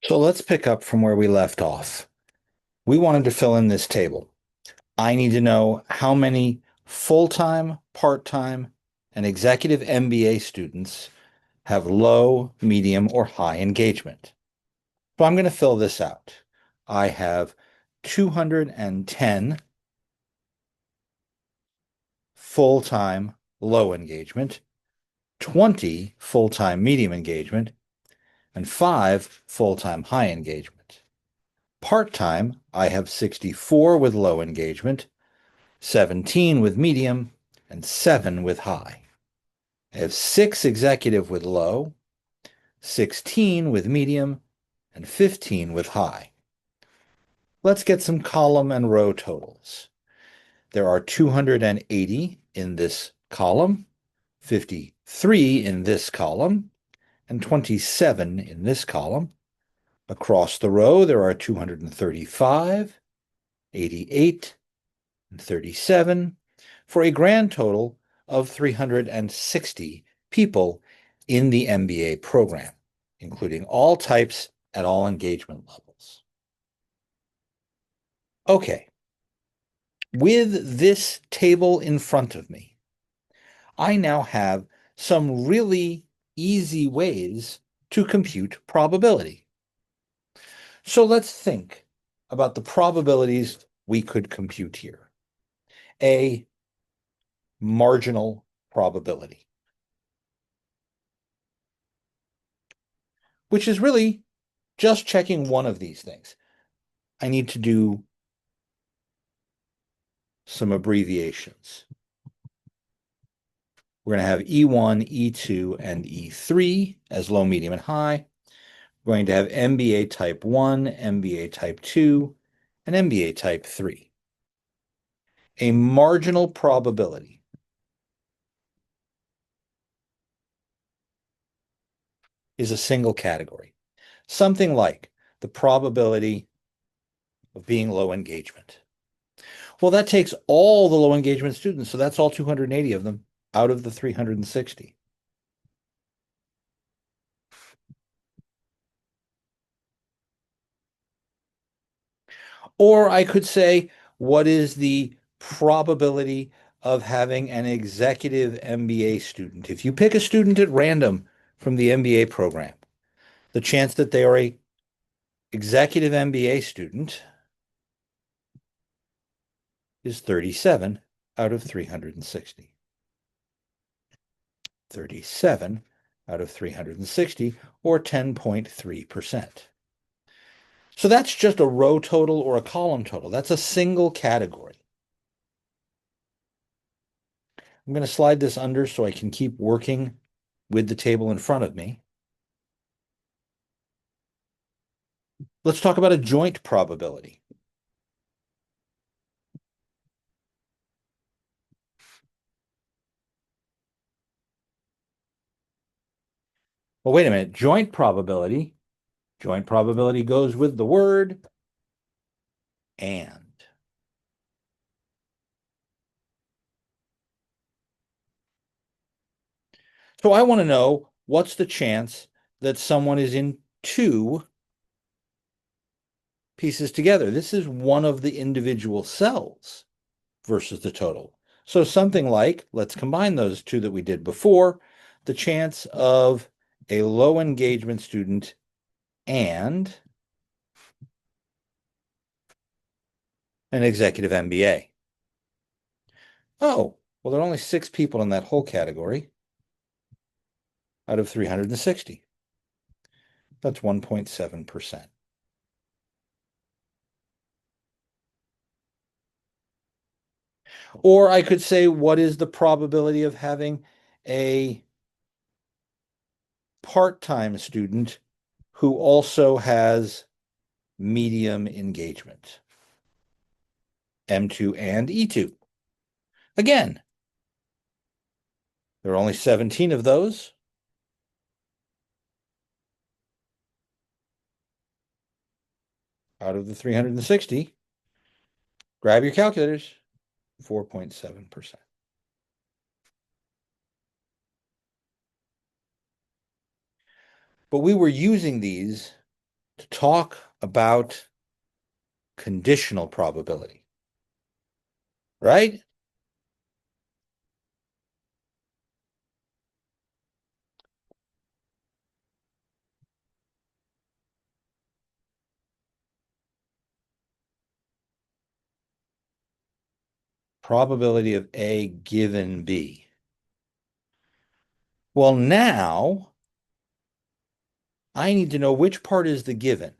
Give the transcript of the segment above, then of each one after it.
So let's pick up from where we left off. We wanted to fill in this table. I need to know how many full-time, part-time, and executive MBA students have low, medium, or high engagement. So I'm going to fill this out. I have 210 full-time low engagement, 20 full-time medium engagement, and 5 full-time high engagement. Part-time, I have 64 with low engagement, 17 with medium, and 7 with high. I have 6 executive with low, 16 with medium, and 15 with high. Let's get some column and row totals. There are 280 in this column, 53 in this column, and 27 in this column. Across the row, there are 235, 88, and 37, for a grand total of 360 people in the MBA program, including all types at all engagement levels. Okay, with this table in front of me, I now have some really easy ways to compute probability. So let's think about the probabilities we could compute here. A marginal probability, which is really just checking one of these things. I need to do some abbreviations. We're going to have E1, E2, and E3 as low, medium, and high. We're going to have MBA type 1, MBA type 2, and MBA type 3. A marginal probability is a single category, something like the probability of being low engagement. Well, that takes all the low engagement students, so that's all 280 of them out of the 360. Or I could say, what is the probability of having an executive MBA student? If you pick a student at random from the MBA program, the chance that they are a executive MBA student is 37 out of 360. 37 out of 360, or 10.3%. So that's just a row total or a column total. That's a single category. I'm going to slide this under so I can keep working with the table in front of me. Let's talk about a joint probability. Well, wait a minute. Joint probability goes with the word and. So I want to know, what's the chance that someone is in two pieces together? This is one of the individual cells versus the total. So something like, let's combine those two that we did before, the chance of a low engagement student and an executive MBA. Oh, well, there are only 6 people in that whole category out of 360. That's 1.7%. Or I could say, what is the probability of having a part-time student who also has medium engagement? M2 and E2. Again, there are only 17 of those. Out of the 360. Grab your calculators. 4.7%. But we were using these to talk about conditional probability, right? Probability of A given B. Well, now I need to know which part is the given.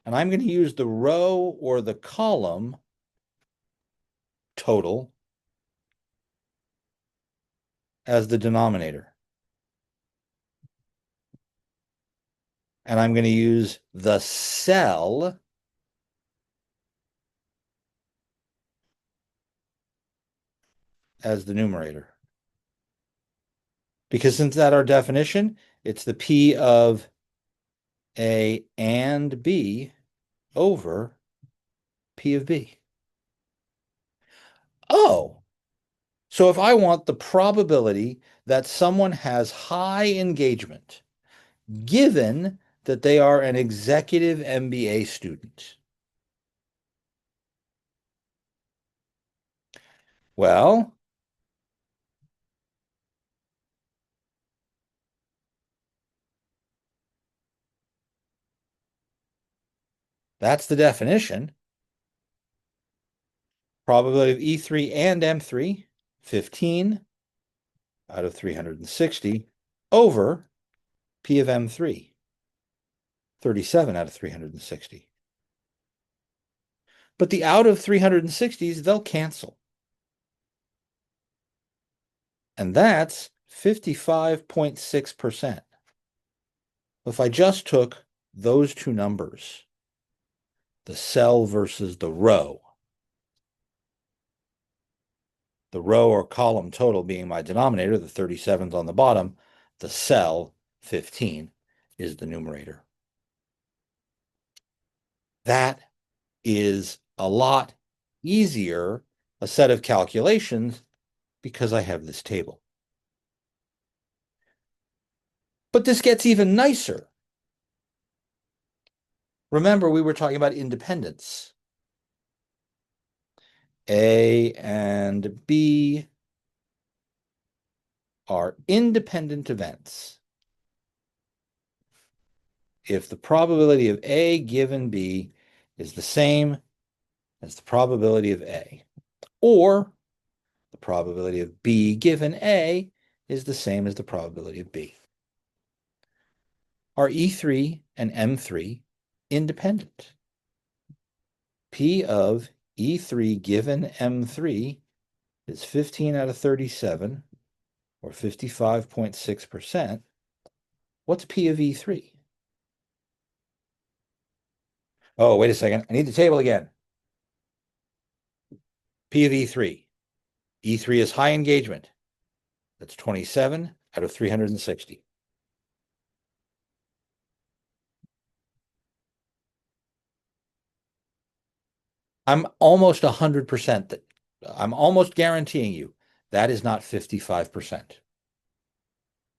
And I'm going to use the row or the column total as the denominator. And I'm going to use the cell as the numerator. Because since that's our definition, it's the P of A and B over P of B. Oh, so if I want the probability that someone has high engagement, given that they are an executive MBA student, well, that's the definition. Probability of E3 and M3, 15 out of 360 over P of M3, 37 out of 360. But the out of 360s, they'll cancel. And that's 55.6%. If I just took those two numbers, the cell versus the row or column total being my denominator, the 37's on the bottom, the cell, 15, is the numerator. That is a lot easier a set of calculations because I have this table. But this gets even nicer. Remember, we were talking about independence. A and B are independent events. If the probability of A given B is the same as the probability of A, or the probability of B given A is the same as the probability of B. Are E3 and M3 independent? P of E3 given M3 is 15 out of 37, or 55.6%. What's P of E3? Oh, wait a second. I need the table again. P of E3. E3 is high engagement. That's 27 out of 360. I'm almost 100% that I'm almost guaranteeing you that is not 55%.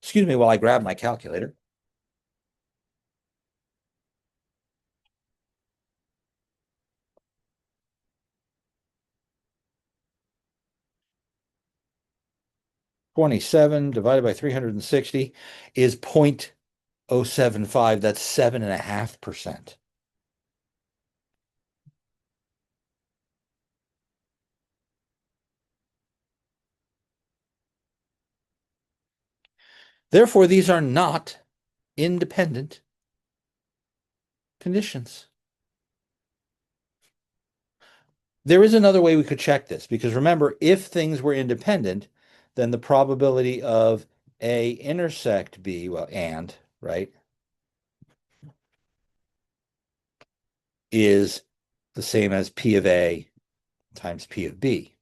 Excuse me while I grab my calculator. $27 divided by 360 is 0.075. That's 7.5%. Therefore, these are not independent conditions. There is another way we could check this, because remember, if things were independent, then the probability of A intersect B, well, and, right, is the same as P of A times P of B.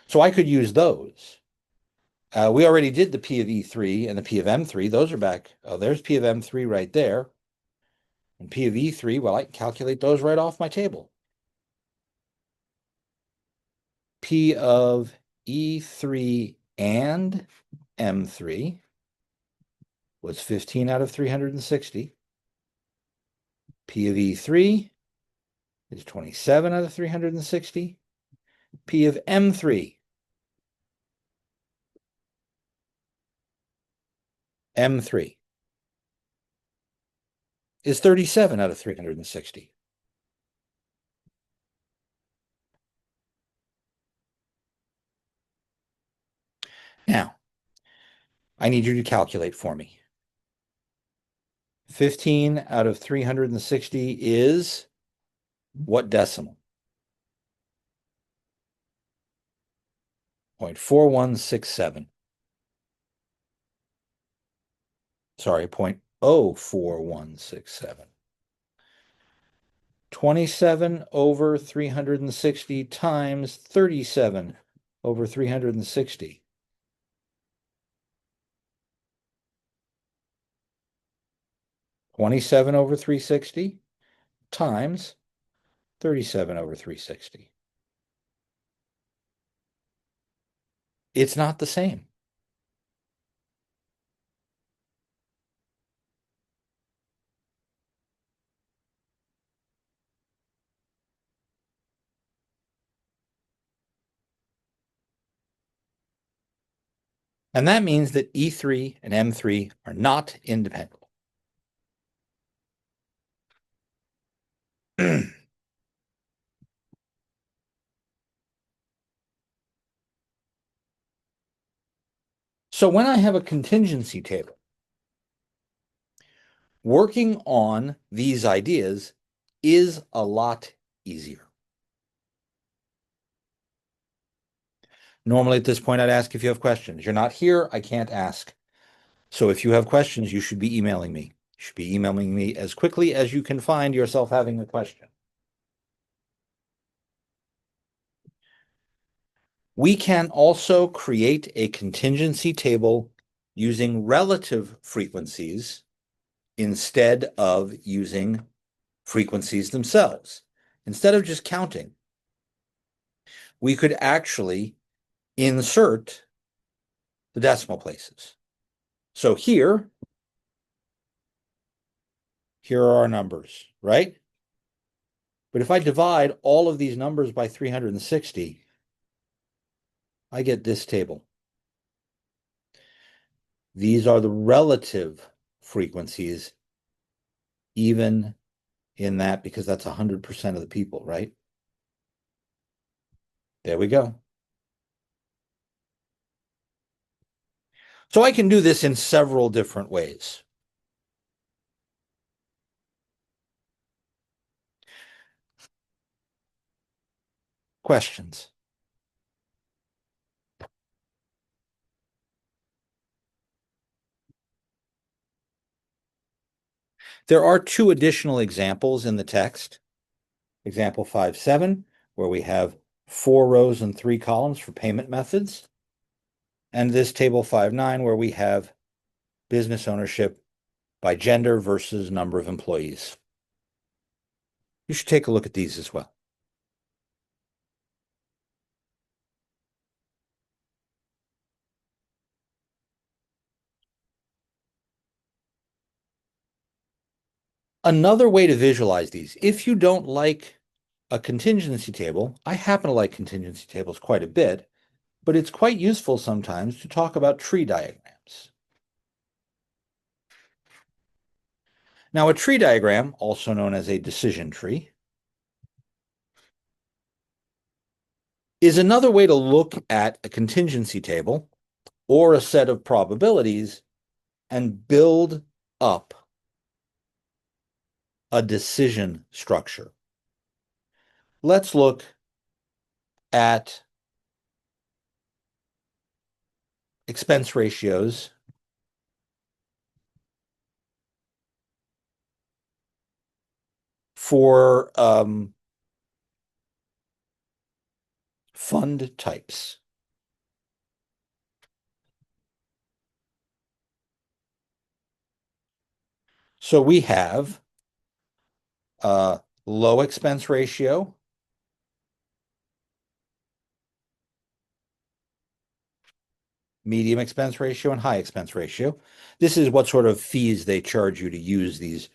So I could use those. We already did the P of E3 and the P of M3. Those are back. Oh, there's P of M3 right there. And P of E3, well, I can calculate those right off my table. P of E3 and M3 was 15 out of 360. P of E3 is 27 out of 360. P of M3. M3 is 37 out of 360. Now, I need you to calculate for me. 15 out of 360 is what decimal? 0.4167. Sorry, 0.04167. 27 over 360 times 37 over 360. 27 over 360 times 37 over 360. It's not the same. And that means that E3 and M3 are not independent. So when I have a contingency table, working on these ideas is a lot easier. Normally at this point, I'd ask if you have questions. You're not here, I can't ask. So if you have questions, you should be emailing me. You should be emailing me as quickly as you can find yourself having a question. We can also create a contingency table using relative frequencies instead of using frequencies themselves. Instead of just counting, we could actually insert the decimal places. So here are our numbers, right? But if I divide all of these numbers by 360, I get this table. These are the relative frequencies, even in that, because that's 100% of the people, right? There we go. So I can do this in several different ways. Questions? There are two additional examples in the text. Example 5.7, where we have 4 rows and 3 columns for payment methods. And this table 5.9, where we have business ownership by gender versus number of employees. You should take a look at these as well. Another way to visualize these, if you don't like a contingency table, I happen to like contingency tables quite a bit, but it's quite useful sometimes to talk about tree diagrams. Now, a tree diagram, also known as a decision tree, is another way to look at a contingency table or a set of probabilities and build up a decision structure. Let's look at expense ratios for fund types. So we have a low expense ratio, medium expense ratio, and high expense ratio. This is what sort of fees they charge you to use these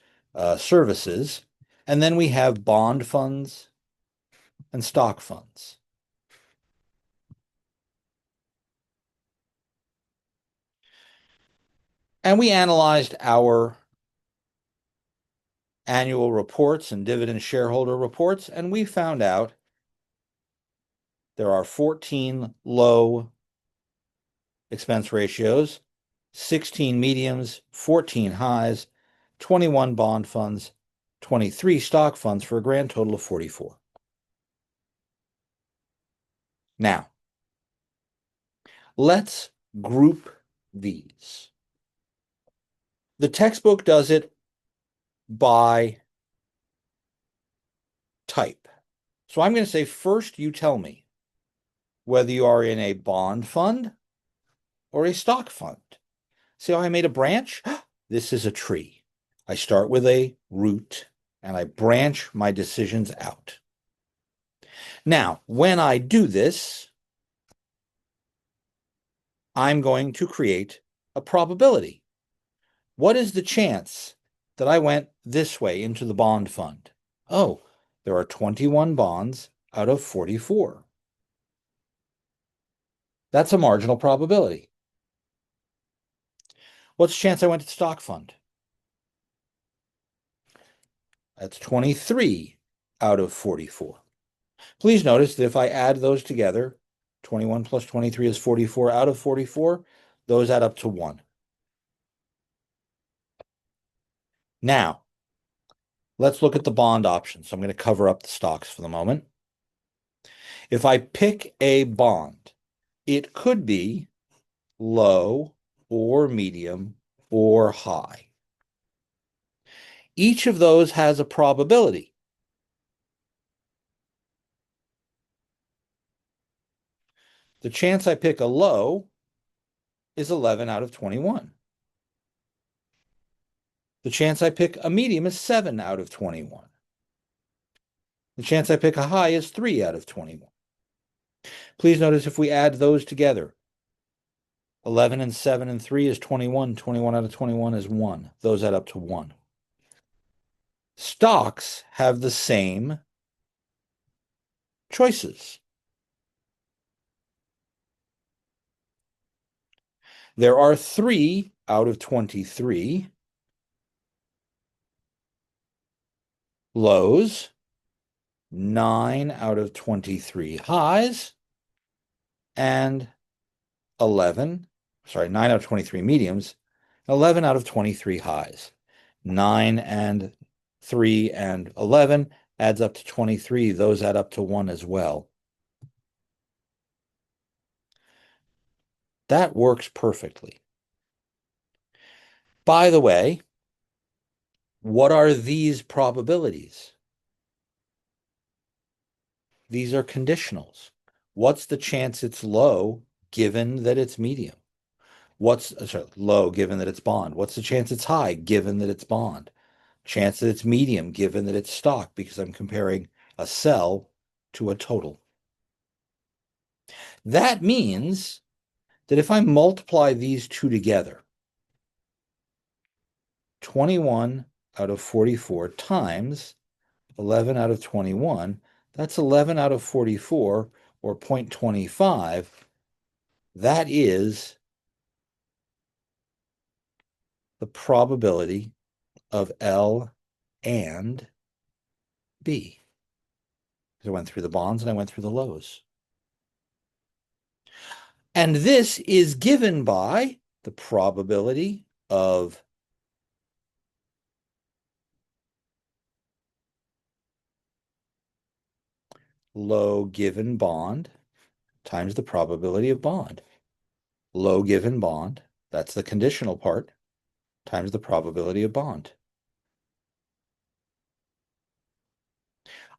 services. And then we have bond funds and stock funds. And we analyzed our annual reports and dividend shareholder reports, and we found out there are 14 low expense ratios, 16 mediums, 14 highs, 21 bond funds, 23 stock funds for a grand total of 44. Now, let's group these. The textbook does it by type. So I'm going to say first you tell me whether you are in a bond fund or a stock fund. See how I made a branch? This is a tree. I start with a root and I branch my decisions out. Now, when I do this, I'm going to create a probability. What is the chance that I went this way into the bond fund? Oh, there are 21 bonds out of 44. That's a marginal probability. What's the chance I went to the stock fund? That's 23 out of 44. Please notice that if I add those together, 21 plus 23 is 44 out of 44. Those add up to 1. Now, let's look at the bond options. So I'm going to cover up the stocks for the moment. If I pick a bond, it could be low or medium or high. Each of those has a probability. The chance I pick a low is 11 out of 21. The chance I pick a medium is 7 out of 21. The chance I pick a high is 3 out of 21. Please notice if we add those together, 11 and 7 and 3 is 21. 21 out of 21 is 1. Those add up to 1. Stocks have the same choices. There are 3 out of 23 lows, 9 out of 23 highs, and 9 out of 23 mediums, 11 out of 23 highs. 9 and 3 and 11 adds up to 23. Those add up to 1 as well. That works perfectly. By the way, what are these probabilities? These are conditionals. What's the chance it's low given that it's medium? What's low given that it's bond? What's the chance it's high given that it's bond? Chance that it's medium given that it's stock, because I'm comparing a cell to a total. That means that if I multiply these two together, 21 out of 44 times 11 out of 21, that's 11 out of 44, or 0.25. That is the probability of L and B. I went through the bonds and I went through the lows. And this is given by the probability of low given bond times the probability of bond. Low given bond, that's the conditional part, times the probability of bond.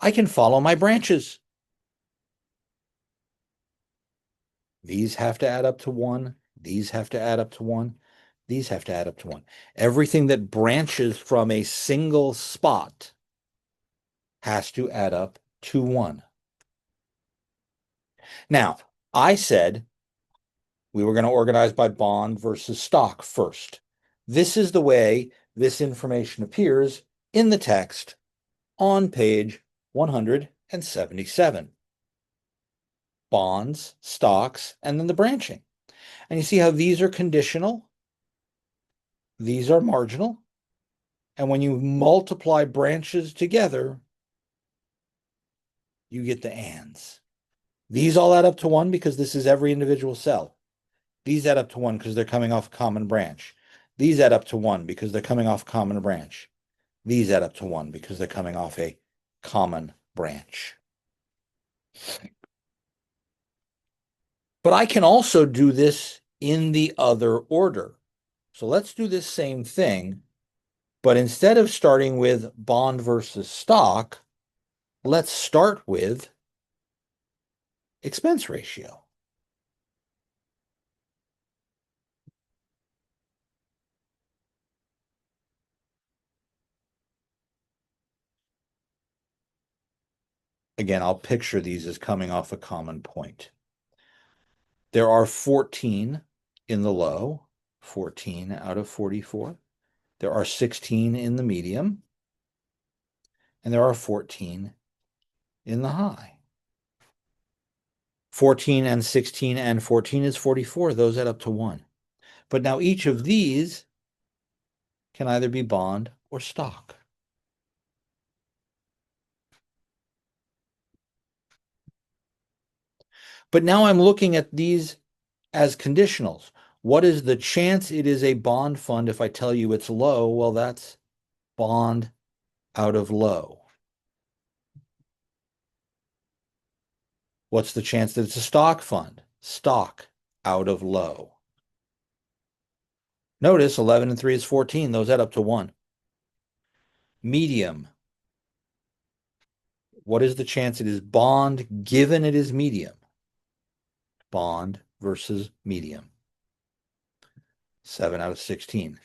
I can follow my branches. These have to add up to 1. These have to add up to 1. These have to add up to 1. Everything that branches from a single spot has to add up to 1. Now, I said we were going to organize by bond versus stock first. This is the way this information appears in the text on page 177. Bonds, stocks, and then the branching. And you see how these are conditional, these are marginal, and when you multiply branches together, you get the ands. These all add up to 1 because this is every individual cell. These add up to 1 because they're coming off a common branch. These add up to 1 because they're coming off a common branch. These add up to 1 because they're coming off a common branch. But I can also do this in the other order. So let's do this same thing, but instead of starting with bond versus stock, let's start with expense ratio. Again, I'll picture these as coming off a common point. There are 14 in the low, 14 out of 44. There are 16 in the medium, and there are 14 in the high. 14 and 16 and 14 is 44. Those add up to 1. But now each of these can either be bond or stock. But now I'm looking at these as conditionals. What is the chance it is a bond fund if I tell you it's low? Well, that's bond out of low. What's the chance that it's a stock fund? Stock out of low. Notice 11 and 3 is 14. Those add up to 1. Medium. What is the chance it is bond given it is medium? Bond versus medium. 7 out of 16.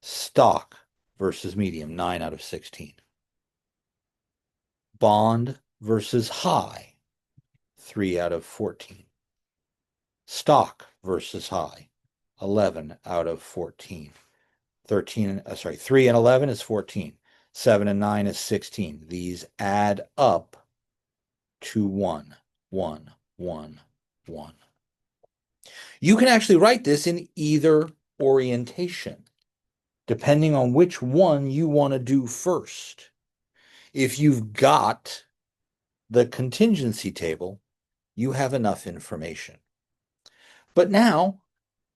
Stock versus medium. 9 out of 16. Bond versus high. 3 out of 14. Stock versus high. 11 out of 14. 3 and 11 is 14. 7 and 9 is 16. These add up to 1, 1, 1, 1. You can actually write this in either orientation, depending on which one you want to do first. If you've got the contingency table, you have enough information. But now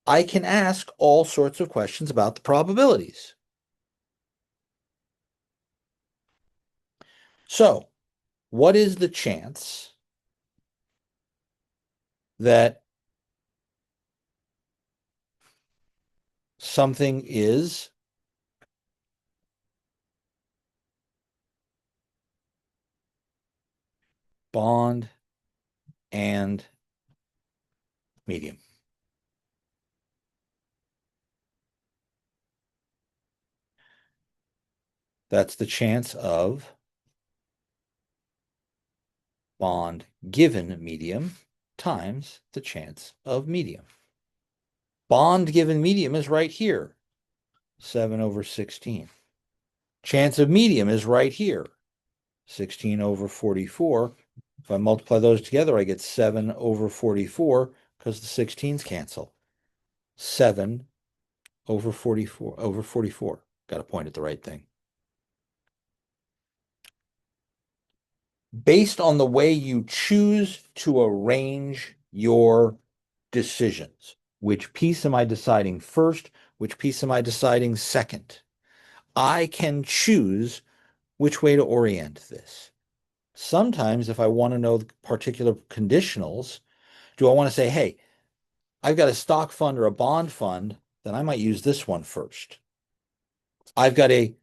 I can ask all sorts of questions about the probabilities. So, what is the chance that something is bond and medium? That's the chance of bond given medium times the chance of medium. Bond given medium is right here, 7 over 16. Chance of medium is right here, 16 over 44. If I multiply those together, I get 7 over 44 because the 16s cancel. 7 over 44 over 44. Got to point at the right thing. Based on the way you choose to arrange your decisions, which piece am I deciding first? Which piece am I deciding second? I can choose which way to orient this. Sometimes if I want to know the particular conditionals, do I want to say, hey, I've got a stock fund or a bond fund, then I might use this one first. I've got a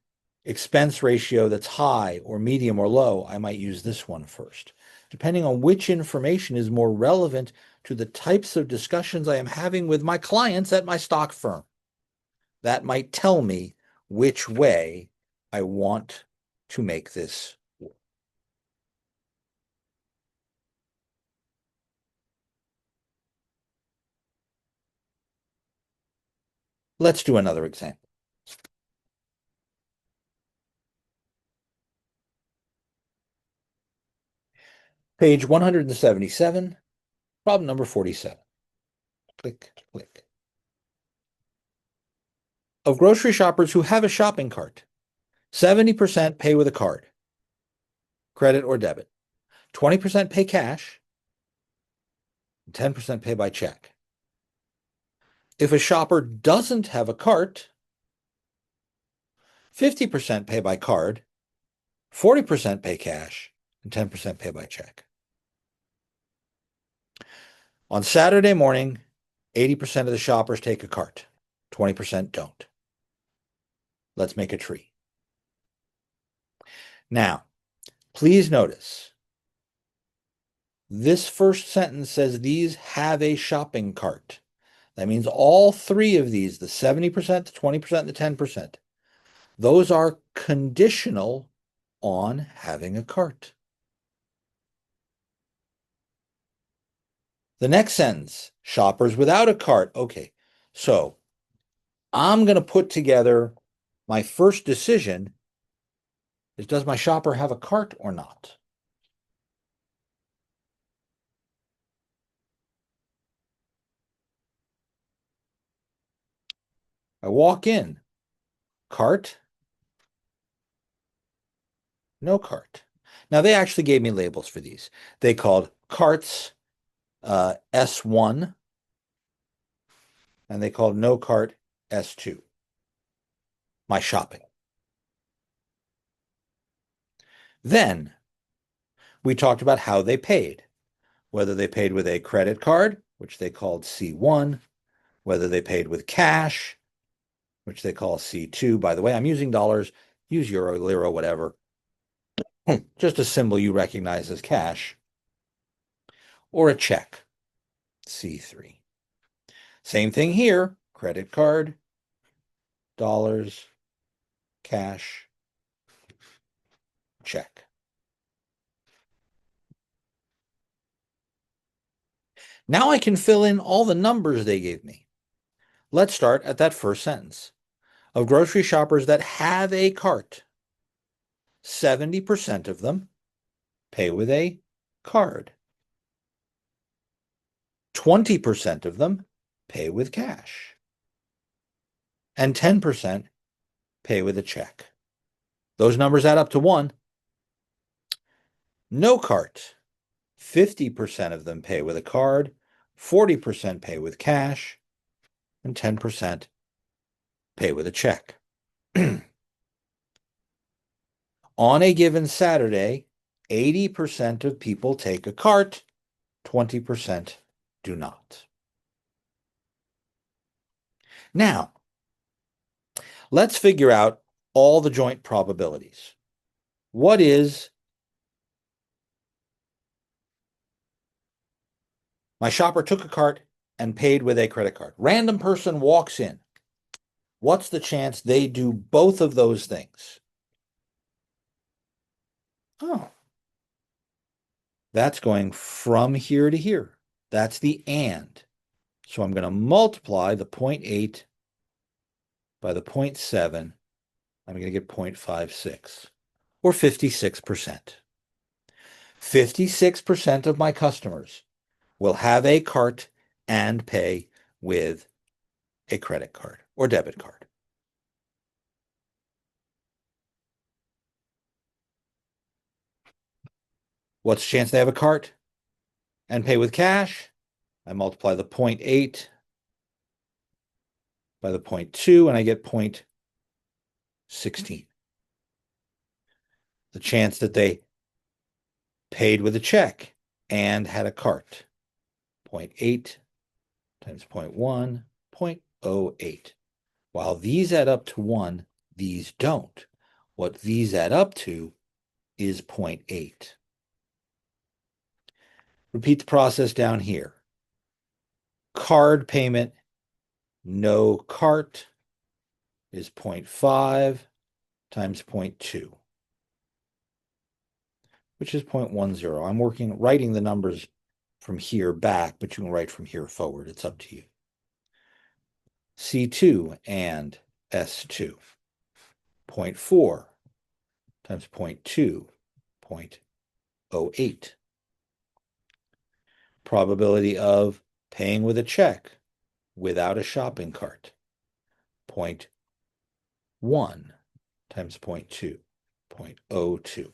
expense ratio that's high or medium or low, I might use this one first. Depending on which information is more relevant to the types of discussions I am having with my clients at my stock firm, that might tell me which way I want to make this work. Let's do another example. Page 177, problem number 47. Click, click. Of grocery shoppers who have a shopping cart, 70% pay with a card, credit or debit. 20% pay cash, and 10% pay by check. If a shopper doesn't have a cart, 50% pay by card, 40% pay cash, and 10% pay by check. On Saturday morning, 80% of the shoppers take a cart, 20% don't. Let's make a tree. Now, please notice, this first sentence says these have a shopping cart. That means all three of these, the 70%, the 20%, and the 10%, those are conditional on having a cart. The next sentence, shoppers without a cart. Okay, so I'm going to put together my first decision is, does my shopper have a cart or not? I walk in, cart, no cart. Now, they actually gave me labels for these. They called carts S1, and they called no cart S2. My shopping. Then we talked about how they paid, whether they paid with a credit card, which they called C1, whether they paid with cash, which they call C2. By the way, I'm using dollars, use euro, lira, whatever. Just a symbol you recognize as cash, or a check, C3. Same thing here, credit card, dollars, cash, check. Now I can fill in all the numbers they gave me. Let's start at that first sentence. Of grocery shoppers that have a cart, 70% of them pay with a card. 20% of them pay with cash. And 10% pay with a check. Those numbers add up to 1. No cart. 50% of them pay with a card, 40% pay with cash, and 10% pay with a check. On a given Saturday, 80% of people take a cart, 20% do not. Now, let's figure out all the joint probabilities. What is my shopper took a cart and paid with a credit card? Random person walks in. What's the chance they do both of those things? Oh, that's going from here to here. That's the and. So I'm going to multiply the 0.8 by the 0.7. I'm going to get 0.56, or 56%. 56% of my customers will have a cart and pay with a credit card or debit card. What's the chance they have a cart and pay with cash? I multiply the 0.8 by the 0.2, and I get 0.16. The chance that they paid with a check and had a cart, 0.8 times 0.1, 0.08. While these add up to 1, these don't. What these add up to is 0.8. Repeat the process down here. Card payment, no cart, is 0.5 times 0.2, which is 0.10. I'm writing the numbers from here back, but you can write from here forward. It's up to you. C2 and S2, 0.4 times 0.2, 0.08. Probability of paying with a check without a shopping cart. 0.1 times 0.2, 0.02.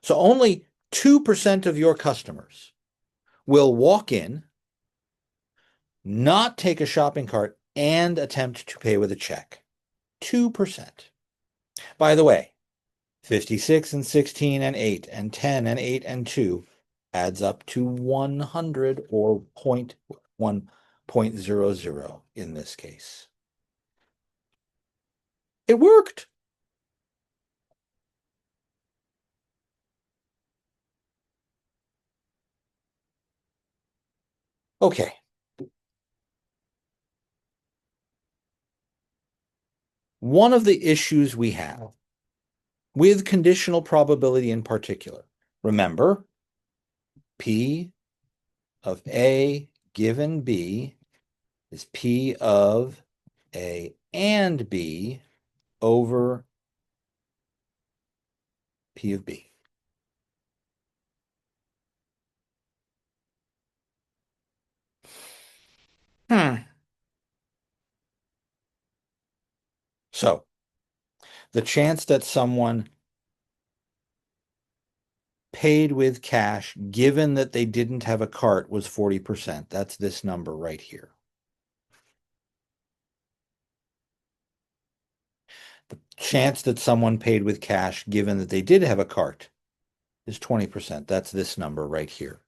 So only 2% of your customers will walk in, not take a shopping cart, and attempt to pay with a check. 2%. By the way, 56 and 16 and 8 and 10 and 8 and 2 adds up to 100 or 0.1.00 in this case. It worked. Okay. One of the issues we have with conditional probability in particular, remember, P of A given B is P of A and B over P of B. So the chance that someone paid with cash, given that they didn't have a cart, was 40%. That's this number right here. The chance that someone paid with cash, given that they did have a cart, is 20%. That's this number right here.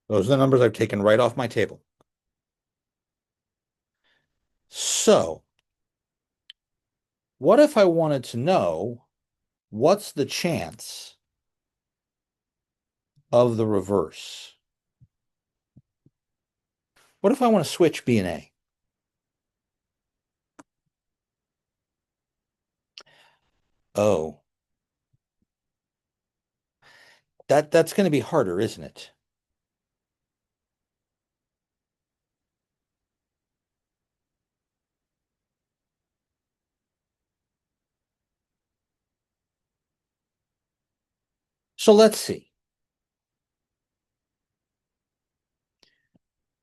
Those are the numbers I've taken right off my table. So, what if I wanted to know what's the chance of the reverse? What if I want to switch B and A? Oh, that's going to be harder, isn't it? So let's see.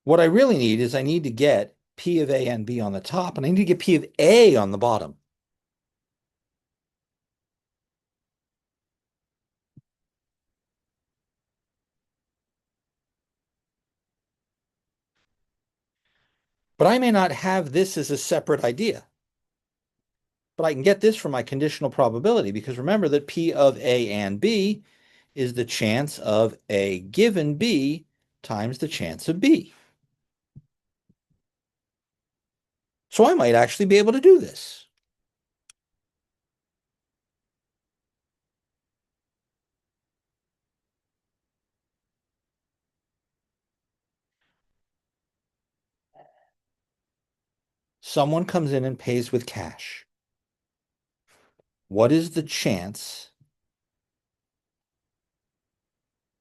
What I really need is I need to get P of A and B on the top, and I need to get P of A on the bottom. But I may not have this as a separate idea. But I can get this from my conditional probability, because remember that P of A and B is the chance of A given B times the chance of B. So I might actually be able to do this. Someone comes in and pays with cash. What is the chance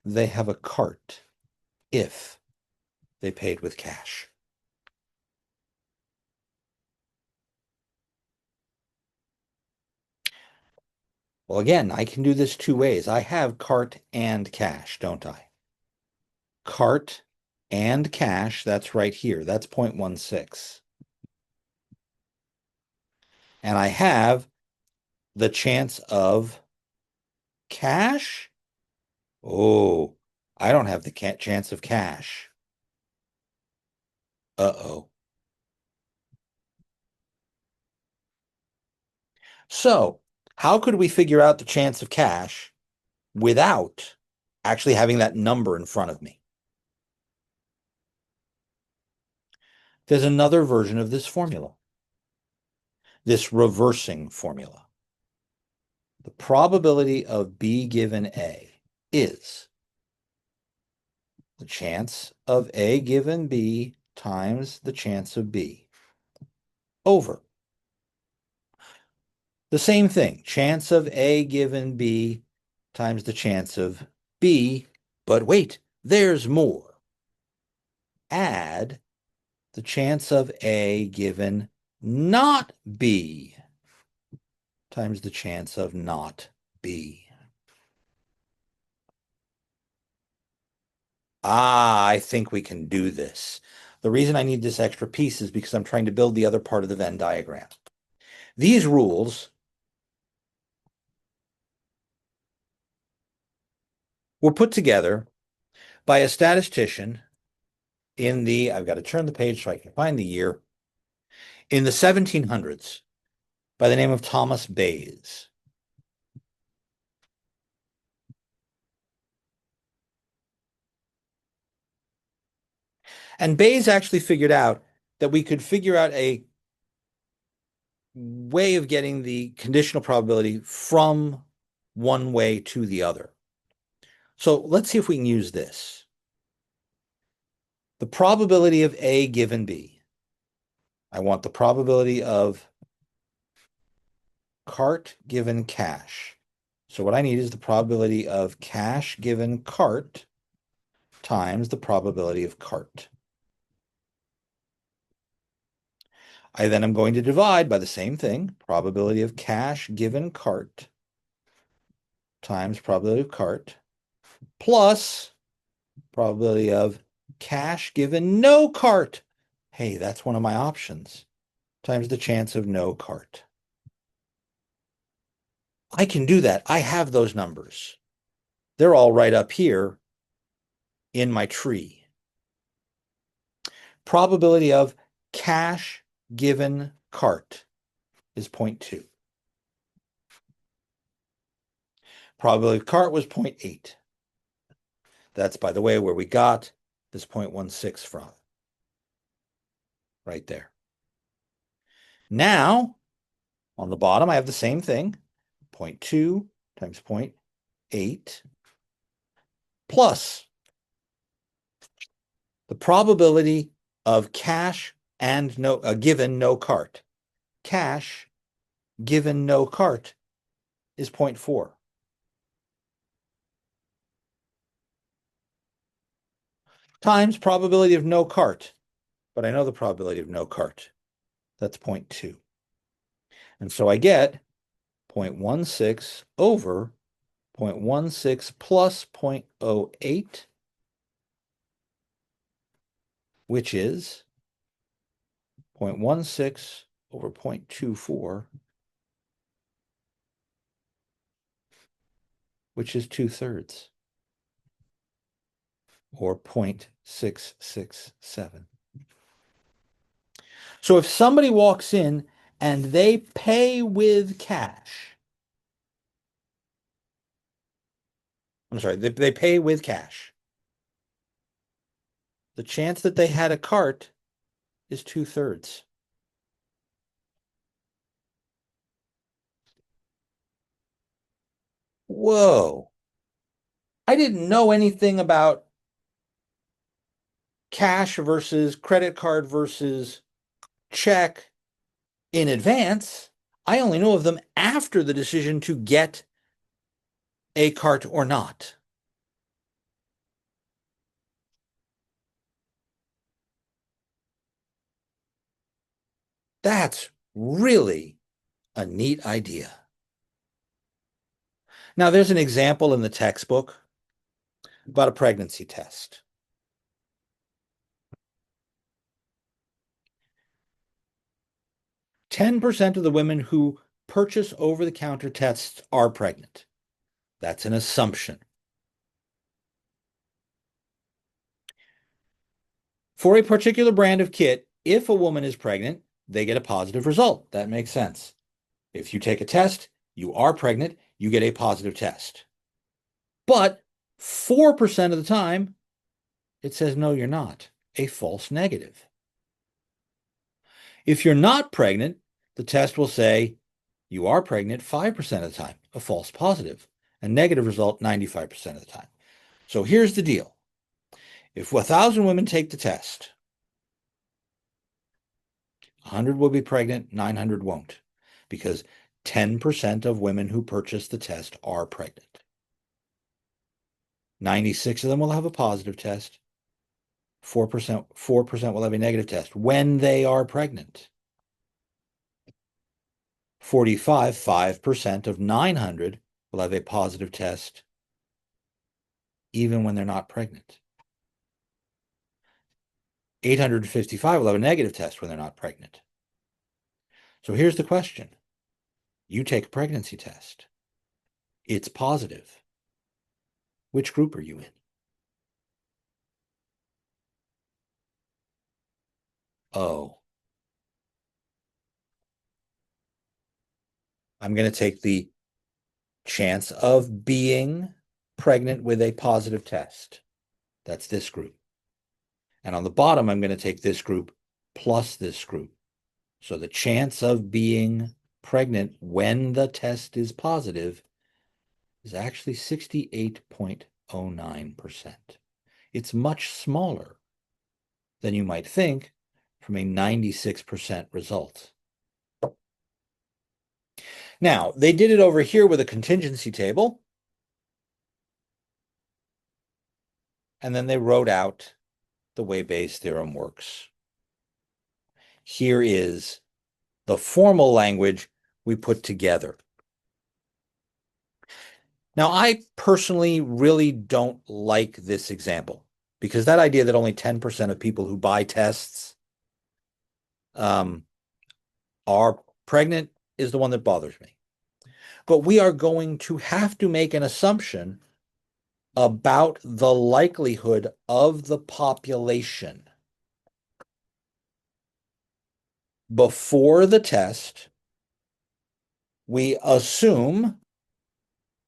they have a cart if they paid with cash? Well, again, I can do this two ways. I have cart and cash, don't I? Cart and cash, that's right here. That's 0.16. And I have the chance of cash. Oh, I don't have the chance of cash. Uh-oh. So, how could we figure out the chance of cash without actually having that number in front of me? There's another version of this formula, this reversing formula. The probability of B given A is the chance of A given B times the chance of B over the same thing, chance of A given B times the chance of B. But wait, there's more. Add the chance of A given not B times the chance of not B. I think we can do this. The reason I need this extra piece is because I'm trying to build the other part of the Venn diagram. These rules were put together by a statistician in I've got to turn the page so I can find the year, in the 1700s by the name of Thomas Bayes. And Bayes actually figured out that we could figure out a way of getting the conditional probability from one way to the other. So let's see if we can use this. The probability of A given B. I want the probability of cart given cash. So what I need is the probability of cash given cart times the probability of cart. I then am going to divide by the same thing, probability of cash given cart times probability of cart, plus probability of cash given no cart. Hey, that's one of my options, times the chance of no cart. I can do that. I have those numbers. They're all right up here in my tree. Probability of cash given cart is 0.2. Probability of cart was 0.8. That's, by the way, where we got this 0.16 from. Right there. Now, on the bottom, I have the same thing. 0.2 times 0.8 plus the probability of cash and given no cart. Cash given no cart is 0.4. Times probability of no cart. But I know the probability of no cart. That's 0.2. And so I get 0.16 over 0.16 plus 0.08, which is 0.16 over 0.24, which is 2/3, or 0.667. So if somebody walks in and they pay with cash, I'm sorry, they pay with cash, the chance that they had a cart is 2/3. Whoa. I didn't know anything about cash versus credit card versus check in advance. I only know of them after the decision to get a cart or not. That's really a neat idea. Now, there's an example in the textbook about a pregnancy test. 10% of the women who purchase over-the-counter tests are pregnant. That's an assumption. For a particular brand of kit, if a woman is pregnant, they get a positive result. That makes sense. If you take a test, you are pregnant, you get a positive test. But 4% of the time, it says, no, you're not, a false negative. If you're not pregnant, the test will say you are pregnant 5% of the time, a false positive, a negative result 95% of the time. So here's the deal. If 1,000 women take the test, 100 will be pregnant, 900 won't, because 10% of women who purchase the test are pregnant. 96 of them will have a positive test. 4% will have a negative test when they are pregnant. 5% of 900 will have a positive test even when they're not pregnant. 855 will have a negative test when they're not pregnant. So here's the question. You take a pregnancy test. It's positive. Which group are you in? Oh, I'm going to take the chance of being pregnant with a positive test. That's this group. And on the bottom, I'm going to take this group plus this group. So the chance of being pregnant when the test is positive is actually 68.09%. It's much smaller than you might think from a 96% result. Now, they did it over here with a contingency table, and then they wrote out the way Bayes' theorem works. Here is the formal language we put together. Now, I personally really don't like this example because that idea that only 10% of people who buy tests are pregnant is the one that bothers me. But we are going to have to make an assumption about the likelihood of the population. Before the test, we assume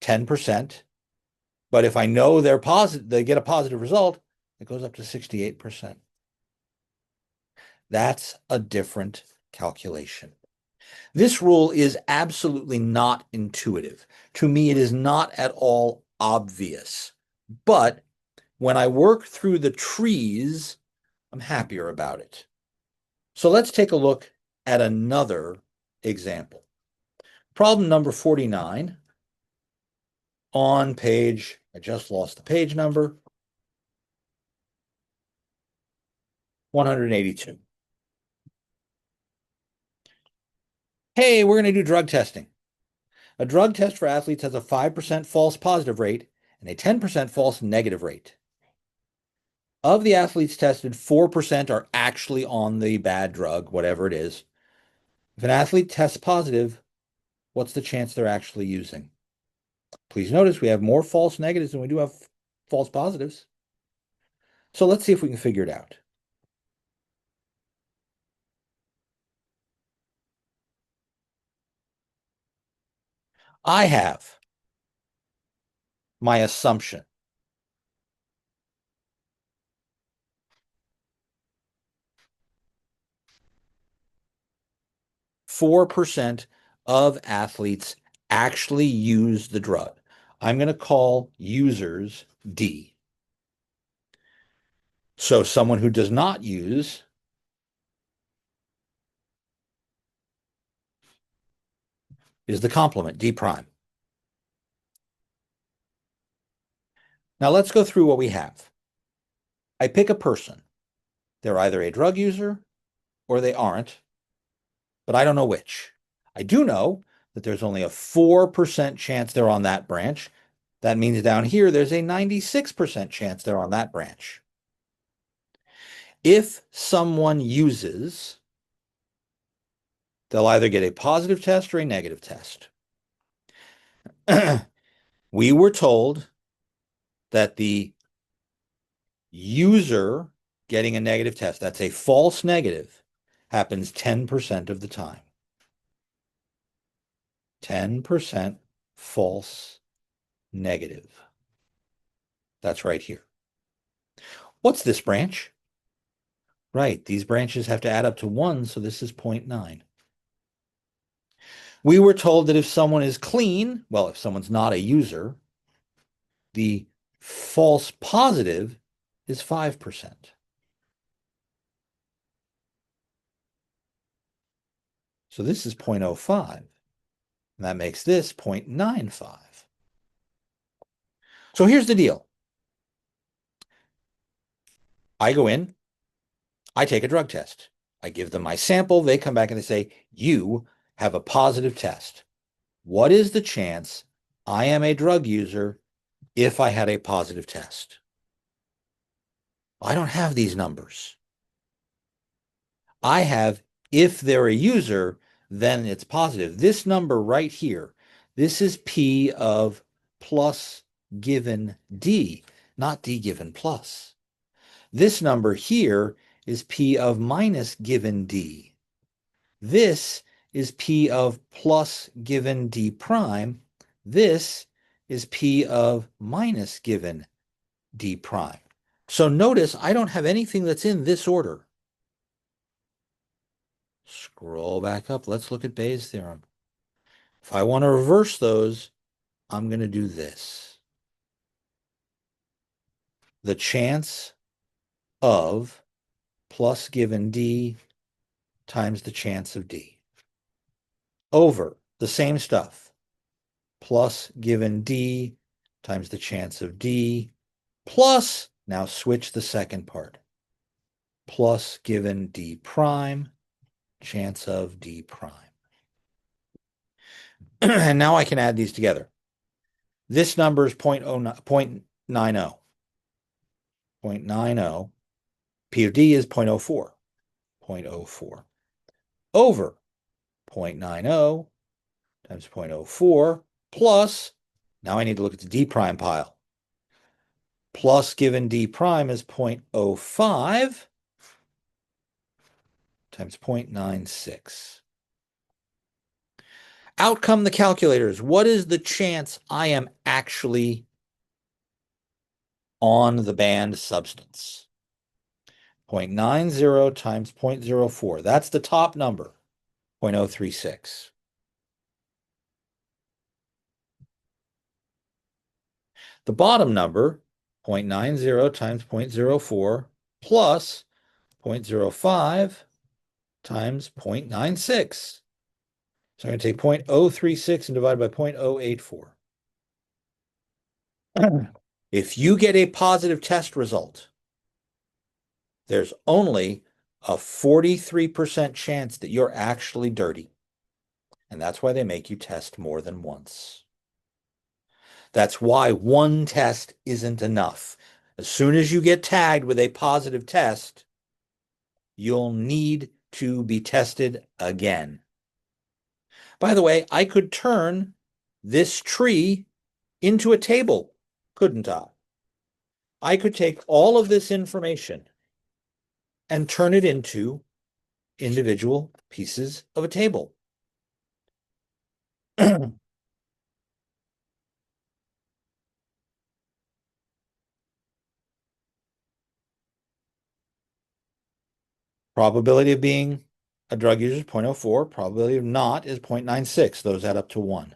10%, but if I know they're positive, they get a positive result, it goes up to 68%. That's a different calculation. This rule is absolutely not intuitive. To me, it is not at all obvious. But when I work through the trees, I'm happier about it. So let's take a look at another example. Problem number 49 on page, I just lost the page number, 182. Hey, we're going to do drug testing. A drug test for athletes has a 5% false positive rate and a 10% false negative rate. Of the athletes tested, 4% are actually on the bad drug, whatever it is. If an athlete tests positive, what's the chance they're actually using? Please notice we have more false negatives than we do have false positives. So let's see if we can figure it out. I have my assumption. ,4% of athletes actually use the drug. I'm going to call users D. So someone who does not use is the complement, D prime. Now let's go through what we have. I pick a person. They're either a drug user or they aren't, but I don't know which. I do know that there's only a 4% chance they're on that branch. That means down here, there's a 96% chance they're on that branch. If someone uses, they'll either get a positive test or a negative test. We were told that the user getting a negative test, that's a false negative, happens 10% of the time. 10% false negative. That's right here. What's this branch? Right, these branches have to add up to 1, so this is 0.9. We were told that if someone is clean, well, if someone's not a user, the false positive is 5%. So this is 0.05. And that makes this 0.95. So here's the deal. I go in, I take a drug test. I give them my sample. They come back and they say, you have a positive test. What is the chance I am a drug user if I had a positive test? I don't have these numbers. I have, if they're a user, then it's positive. This number right here, this is P of plus given D, not D given plus. This number here is P of minus given D. This is P of plus given D prime. This is P of minus given D prime. So notice I don't have anything that's in this order. Scroll back up. Let's look at Bayes' theorem. If I want to reverse those, I'm going to do this. The chance of plus given D times the chance of D over the same stuff. Plus given D times the chance of D plus, now switch the second part, plus given D prime, chance of D prime. And now I can add these together. This number is 0.90. 0.90. P of D is 0.04. 0.04 over 0.90 times 0.04 plus, now I need to look at the D prime pile. Plus given D prime is 0.05 times 0.96. Out come the calculators. What is the chance I am actually on the banned substance? 0.90 times 0.04. That's the top number, 0.036. The bottom number, 0.90 times 0.04 plus 0.05 times 0.96. So I'm going to take 0.036 and divide by 0.084. If you get a positive test result, there's only a 43% chance that you're actually dirty. And that's why they make you test more than once. That's why one test isn't enough. As soon as you get tagged with a positive test, you'll need to be tested again. By the way, I could turn this tree into a table, couldn't I? I could take all of this information and turn it into individual pieces of a table. Probability of being a drug user is 0.04. Probability of not is 0.96. Those add up to 1.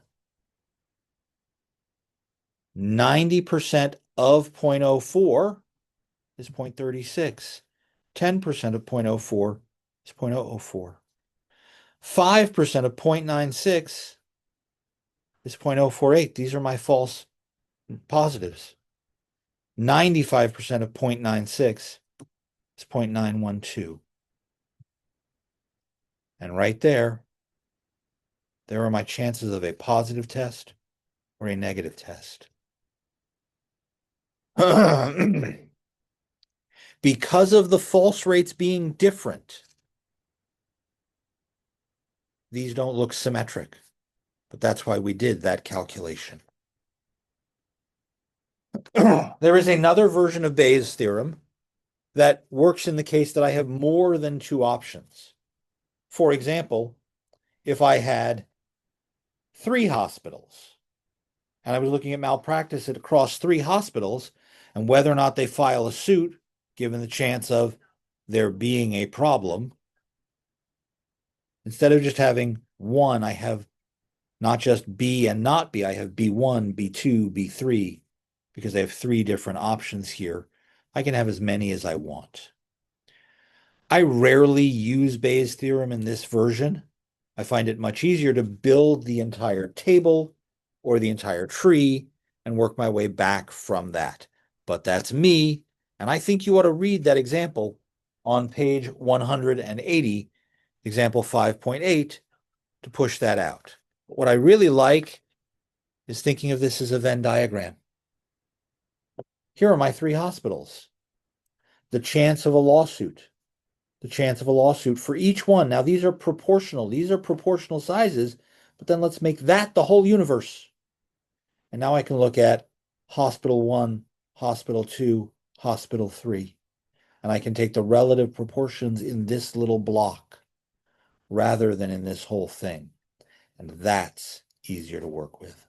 90% of 0.04 is 0.36. 10% of 0.04 is 0.004. 5% of 0.96 is 0.048. These are my false positives. 95% of 0.96 is 0.912. And right there are my chances of a positive test or a negative test. Because of the false rates being different, these don't look symmetric, but that's why we did that calculation. There is another version of Bayes' theorem that works in the case that I have more than two options. For example, if I had 3 hospitals and I was looking at malpractice across 3 hospitals and whether or not they file a suit, given the chance of there being a problem, instead of just having one, I have not just B and not B, I have B1, B2, B3, because I have 3 different options here. I can have as many as I want. I rarely use Bayes' theorem in this version. I find it much easier to build the entire table or the entire tree and work my way back from that. But that's me, And I think you ought to read that example on page 180, example 5.8, to push that out. What I really like is thinking of this as a Venn diagram. Here are my three hospitals. The chance of a lawsuit. The chance of a lawsuit for each one. Now, these are proportional. These are proportional sizes, but then let's make that the whole universe. And now I can look at hospital 1, hospital 2, hospital 3. And I can take the relative proportions in this little block rather than in this whole thing. And that's easier to work with.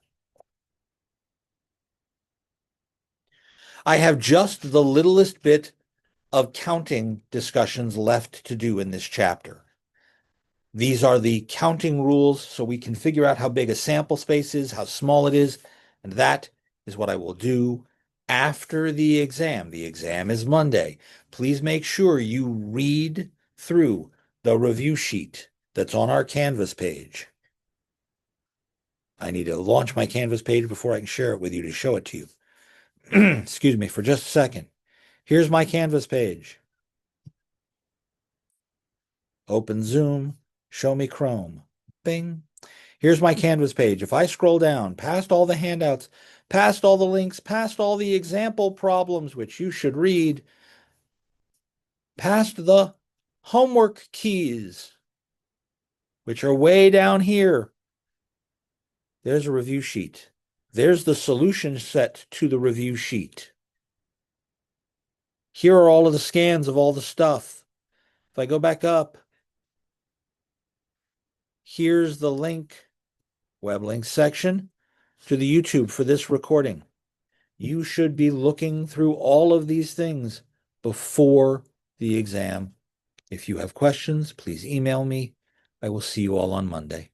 I have just the littlest bit of counting discussions left to do in this chapter. These are the counting rules, so we can figure out how big a sample space is, how small it is, and that is what I will do after the exam. The exam is Monday. Please make sure you read through the review sheet that's on our Canvas page. I need to launch my Canvas page before I can share it with you to show it to you. Excuse me for just a second. Here's my Canvas page. Open Zoom, show me Chrome. Bing. Here's my Canvas page. If I scroll down past all the handouts, past all the links, past all the example problems, which you should read, past the homework keys, which are way down here, there's a review sheet. There's the solution set to the review sheet. Here are all of the scans of all the stuff. If I go back up, here's the link, web link section, to the YouTube for this recording. You should be looking through all of these things before the exam. If you have questions, please email me. I will see you all on Monday.